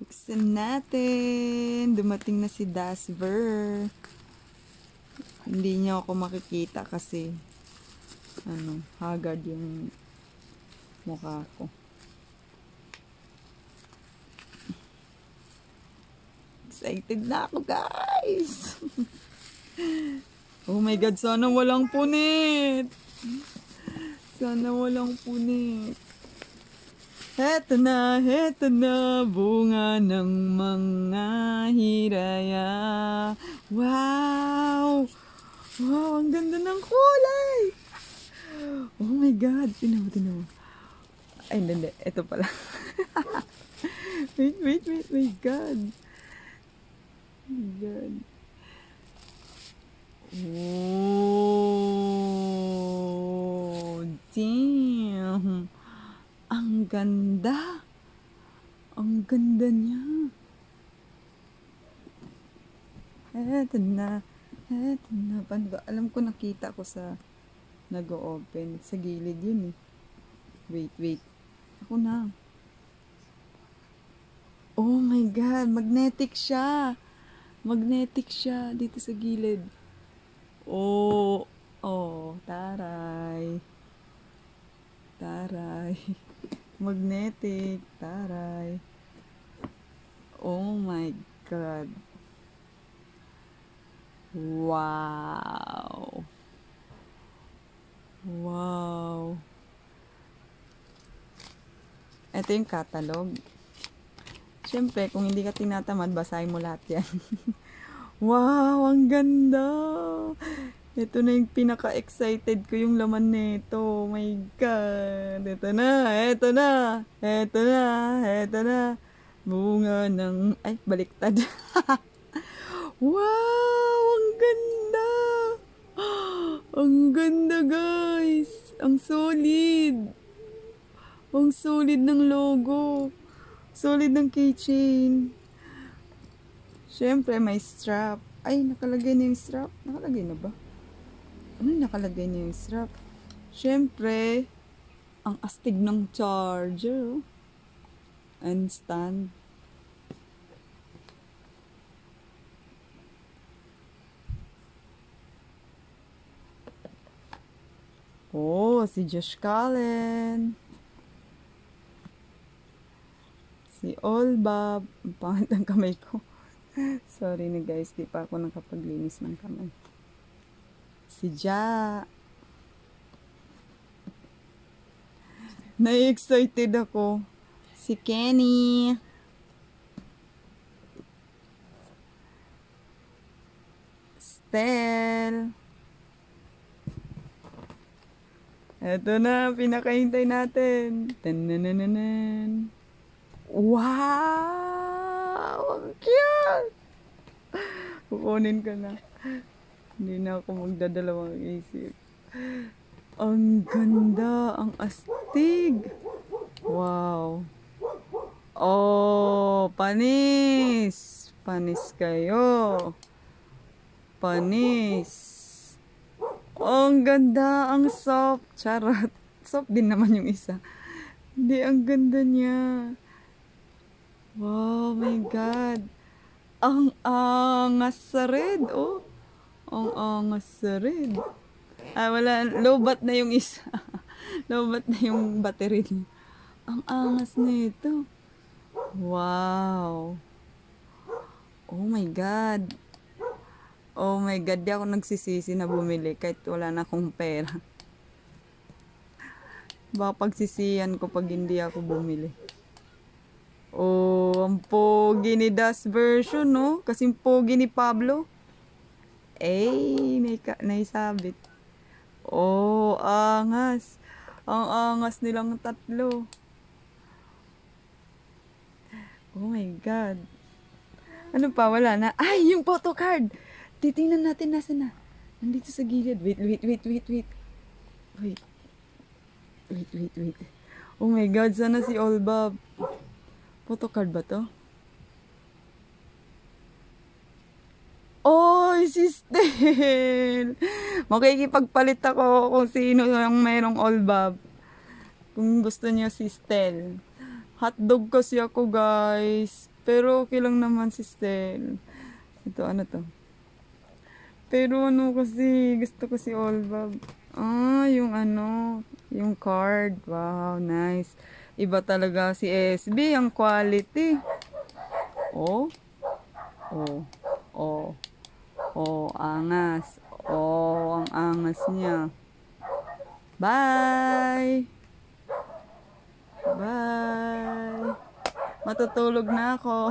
buksan natin. Dumating na si Dasver. Hindi niya ako makikita kasi haggard yung mukha ko. Excited na ako, guys. Oh my God, sana walang punit. Sana walang punit. Heto na, bunga ng mga hiraya. Wow! Wow, ang ganda ng kulay! Oh my God, tinaw. Ay, hindi, ito pala. wait, my God. My God. Oh, damn. Ang ganda. Ang ganda niya. Eto na. Paano ba? Alam ko nakita ko sa nag-o-open. Sa gilid yun eh. Wait. Ako na. Oh my God. Magnetic siya. Dito sa gilid. Oh, taray. Magnetic, taray. Oh my God. Wow. Ito yung catalog. Siyempre, kung hindi ka tinatamad, basahin mo lahat yan. Wow, ang ganda. Ito na yung pinaka-excited ko yung laman nito. Oh my God. Ito na. Bunga ng... Ay, baliktad. Wow, ang ganda. Ang ganda, guys. Ang solid. Ang solid ng logo. Solid ng keychain. Siyempre, may strap. Ay, nakalagay na yung strap. Nakalagay na ba? Ano nakalagay na yung strap? Siyempre, ang astig ng charger. And stand. Oh, si Josh Cullen. Si Olbab. Ang pangit ang kamay ko. Sorry na guys, di pa ako nakapaglinis ng kamay. Si Ja. Na-excited ako. Si Kenny. Stel. Ito na, pinakahintay natin. Tanananan. Wow! Ang cute! Kukunin ko na. Hindi na ako magdadalawang isip. Ang ganda! Ang astig! Wow! Oh! Panis! Panis kayo! Panis! Oh, ang ganda! Ang soft! Charot! Soft din naman yung isa. Hindi, ang ganda niya. Wow, my God. Ang angas sa red, oh. Ang angas sa red. Ah, wala. Low-bat na yung isa. Low-bat na yung battery niya. Ang angas nito. Wow. Oh my God. Oh my God. Di ako nagsisisi na bumili kahit wala na akong pera. Baka pagsisiyan ko pag hindi ako bumili. Oh, ang pogi ni Das version, no? Kasing pogi ni Pablo. Eh, naisabit. Oh, angas. Ang angas nilang tatlo. Oh my God. Ano pa? Wala na. Ay, yung photo card. Titingnan natin nasa na. Nandito sa gilid. Wait. Oh my God, sana si Olbab. Photocard ba to? Oy, si Stel! Makikipagpalit ako kung sino yung mayroong Olbab. Kung gusto niya si Stel. Hotdog kasi ako, guys. Pero okay lang naman si Stel. Ito, ano to? Pero ano kasi, gusto ko si Olbab. Ah, yung ano, yung card. Wow, nice. Iba talaga si SB, ang quality. Oh, oh, oh, oh, angas. Oh, ang angas niya. Bye! Bye! Matutulog na ako.